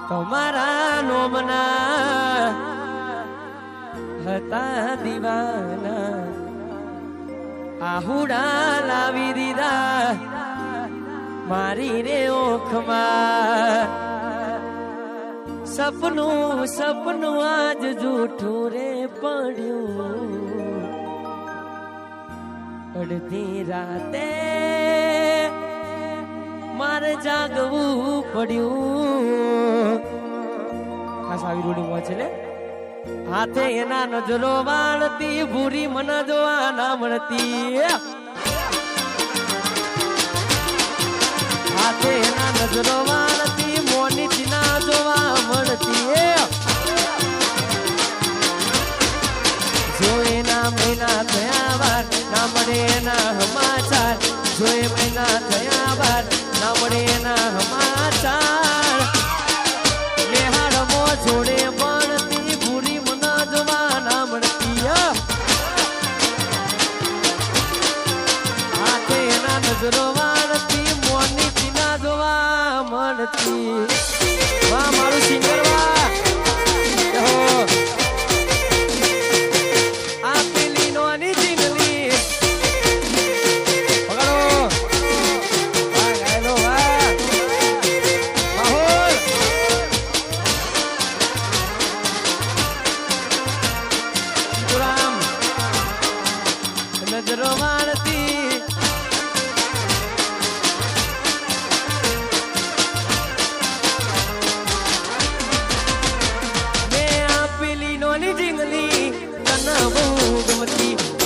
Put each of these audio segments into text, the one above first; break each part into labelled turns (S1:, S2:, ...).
S1: તમારા નોમના હતા દીવાના આહુડા લાવી દીધા મારી રે ઓખમાં સપનું સપનું આજ જૂઠું રે પડ્યું અડધી રાતે મારે જાગવું પડ્યું ખાસ આવી રૂડી મોજ છે લે હાથે એના નજરો વાળતી ભૂરી મને જોવા ના મળતી હાથે એના નજરો વાળતી મોની ચીના જોવા મળતી જો એના મહિના થયા વાર ના મળે એના સમાચાર જો એ મહિના થયા વાર ના મળે એના સમાચાર નેહાડમો જોડે મળતી ભૂરી મને જોવા ના મળતી હાથે એના નજરો વાળતી મોની ચીના જોવા મળતી વાહ મારું સિંગર વાહ આ પેલી નોની ચીંગલી પકડો વાહ ગાયલો વાહ માહોલ રામ નજરો મારતી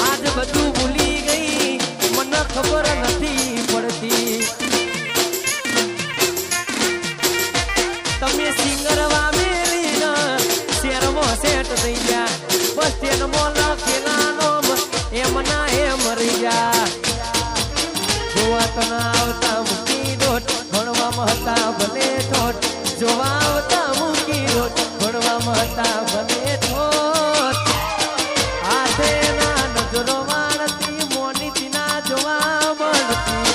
S1: આજ બધું ભૂલી ગઈ મને ખબર નથી પડતી તમે સિંગર વામેલી શેરમાં સેટ થઈ ગયા બસ તેનો લખેલાનો એમના એમ રહી ગયા જોવા તને આવતા મૂકી દોટ ભણવામાં હતા ભલે ઠોટ જોવા આવતા મૂકી દોટ ભણવામાં હતા ભલે ઠોટ હાથે ના નજરો વાળતી મોની ચીના જોવા મળતી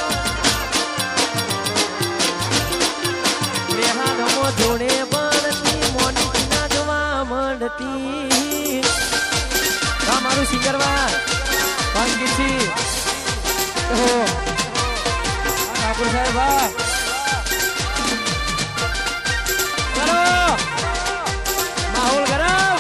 S1: રેહાડમો જોડે મળતી મોની ચીના જોવા મળતી આ મારું સિંગરવા વાંગીથી ઠાકુર સાહેબ વાહ કરો માહોલ ગરમ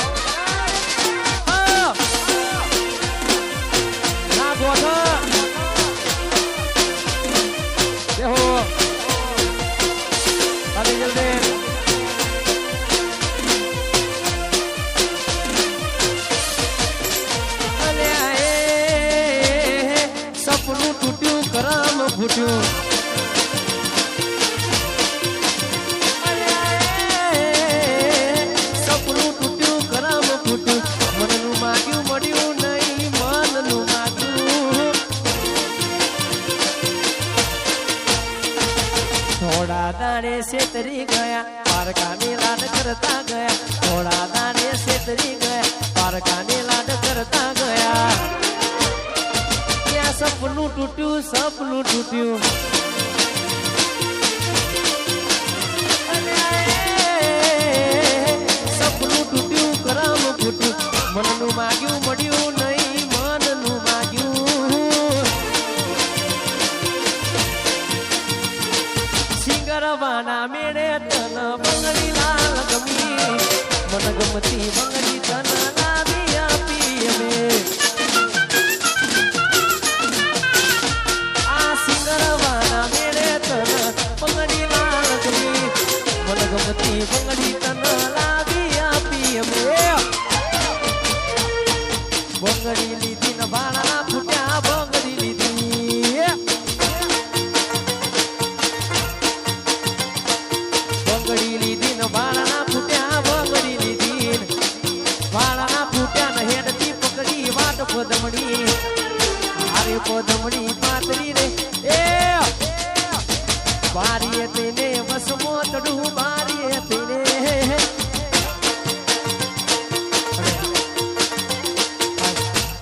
S1: સપનું તૂટ્યું કરમ ફૂટ્યું સપનું તૂટ્યું કરમ ફૂટ્યું મનનું માગ્યું મળ્યું નહીં મનનું માગ્યું થોડા દાડે છેતરી ગયા પારકાની લાડ કરતા ગયા થોડા દાડે છેતરી ગયા પારકાની લાડ કરતા ગયા ત્યાં સપનું તૂટ્યું સપનું તૂટ્યું સપનું તૂટ્યું કરમ ફૂટ્યું મનનું માગ્યું મળ્યું નહીં મનનું માગ્યું સિંગરવાના મેળે તન બંગડી લાલ ગમી મન ગમતી બંગડી તન લાવી આપી અમે આ સિંગરવાના મેળે તન બંગડી લાલ ગમી મન ગમતી બંગડી તન લાવી આપી અમે બંગડી લીધી ન ભાડા ફૂટ્યા બંગડી લીધી બંગડી લીધી ન ભાડા ફૂટ્યા બંગડી લીધી ભાડા ફૂટ્યા ન હેડતી પકડી વાટ પદમડી અરે પદમડી પાતરી રે એ બારીએ તેને વસમો તડું બારીએ તેને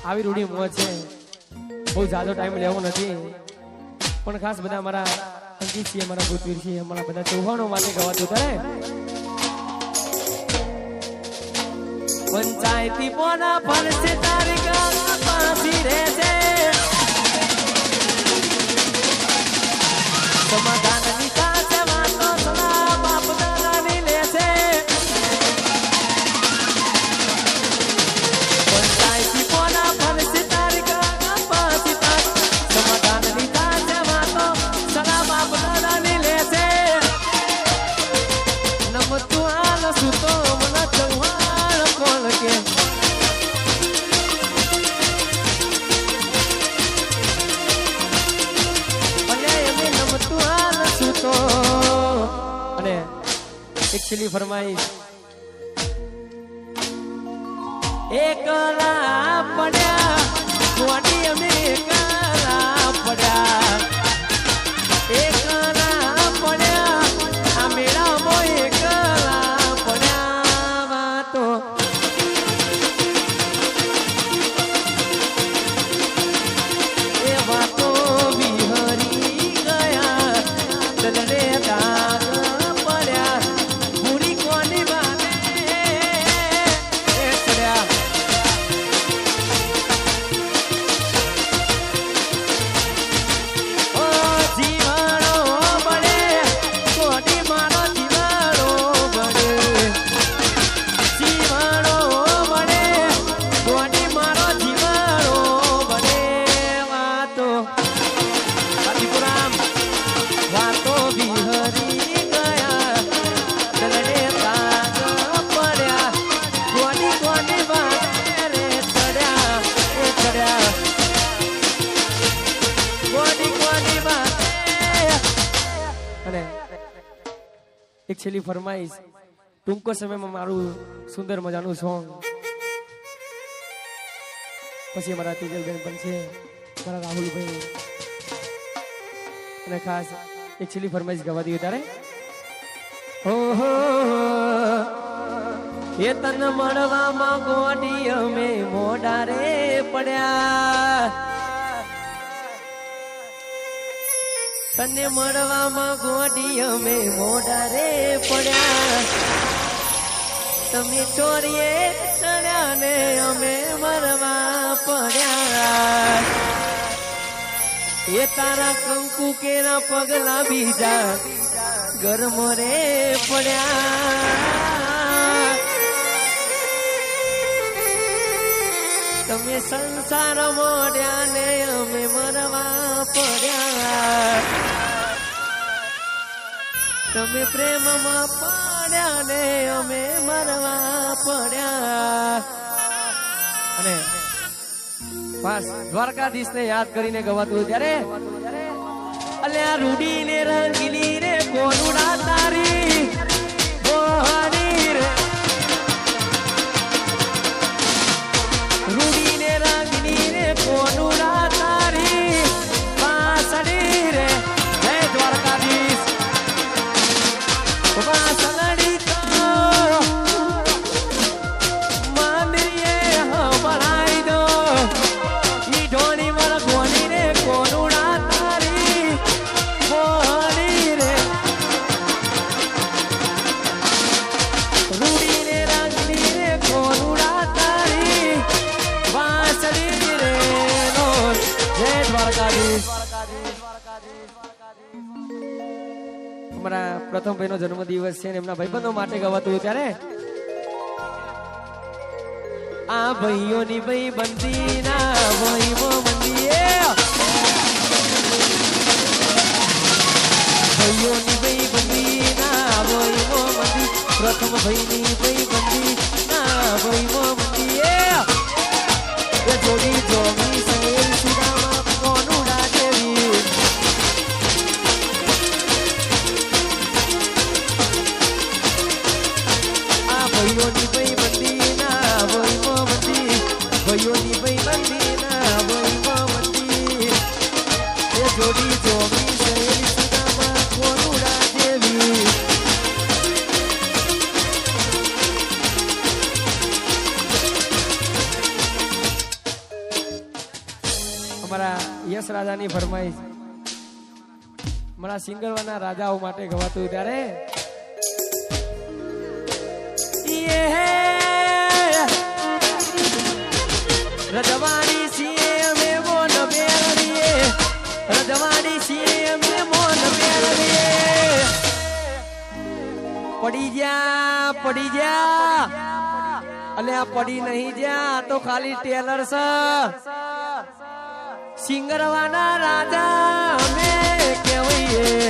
S1: આવી રૂડી મોજ છે બહુ જાજો ટાઈમ લેવો નથી પણ ખાસ બધા મારા અંકિતસિંહ અમારા ભૂતવીર છે અમારા બધા ચૌહાણો માટે ગવાતું કરે પંચાયતી પોના ફરશે તારી ગાળા પાસી રહેશે સમાધાનની સાથે વાતો સલાહ બાપ દાદાની લેશે પંચાયતી પોના ફરશે તારી ગાળા પાસી સમાધાનની સાથે વાતો સલાહ બાપ દાદાની લેશે નમતું હાલ સુતો મને ચૌહાણ કોણ કે અને એક છેલ્લી ફરમાઈશ એકલા પડ્યા ગોડી અમે એકલા પડ્યા એકલા પડ્યા આ મેળામાં એકલા પડ્યા વાતો એ વાતો વિહરી ગયા દલડે દાગ પડ્યા પૂરી કોની વાને એ પડ્યા ઓ જીવાણો બળે કોની મારો જીવાણો બળે જીવાણો બળે કોની મારો જીવાણો બળે વાતો આદિપુરામ વાતો વિહરી ગયા દલડે તાગ પડ્યા કોની કોની વાતે રે ચડ્યા એ ચડ્યા કોની કોની વાતે અને એક છેલ્લી ફરમાઈશ ટૂંકો સમયમાં મારું સુંદર મજાનું સોંગ પછી અમારા તેજલબેન પણ છે મારા રાહુલભાઈ અને ખાસ એક છેલ્લી ફરમાઈશ ગવા દઈએ તારે ઓહો એ તન મળવામાં ગોડી અમે મોડા રે પડ્યા તને મળવામાં ગોડી અમે મોડા રે પડ્યા તમે ચોરીએ ચડ્યા ને અમે મરવા પડ્યા એ તારા કંકુ કેરા પગલા બીજા ગરમ રે પડ્યા તમે સંસાર મોડ્યા ને અમે મરવા પડ્યા તમે પ્રેમમાં પડ્યા ને અમે મરવા પડ્યા અને બસ દ્વારકાધીશ ને યાદ કરીને ગવાતું ત્યારે અલ્યા રૂડી ને રંગીલી રે કોનુડા તારી બોહની રે રૂડી ને રંગીલી રે કોનુડા તારી પાસડી રે જય દ્વારકાધીશ પાસડી અમારા પ્રથમ ભાઈનો જન્મદિવસ છે ને એમના ભાઈબંધો માટે ગવાતું ત્યારે આ ભાઈઓની ભાઈ બંદી ના ભાઈઓ મંદીએ ભાઈઓની ભાઈ બંદી ના ભાઈઓ મંદી પ્રથમ ભાઈની ભાઈ બંદી ના ભાઈઓ મંદીએ એ જોડી જોગી સંગેલ સુદામા કોનું રાજેવી ભાઈઓની ભાઈ બંદી ના ભાઈઓ મંદી ભાઈઓની ભાઈ બંદી ના ભાઈઓ મંદી એ જોડી જોગી સંગેલ સુદામા કોનું રાજેવી અમારા યશ રાજાની ફરમાઈશ મારા સિંગરવાના રાજાઓ માટે ગવાતું ત્યારે રજવાડી છીએ અમે મોન મેળવીએ રજવાડી છીએ અમે મોન મેળવીએ પડી જા અને આ પડી નહીં જા તો ખાલી ટેલર છે સિંગરવાના રાજા અમે કહેવાઈએ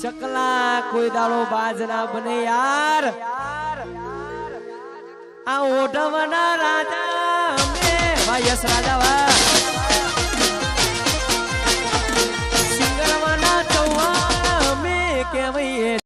S1: ચકલા કોઈ દાડો બાજ ના બને યાર આ ઓઢવના રાજા અમે ભાઈ યસ રાજા વાહ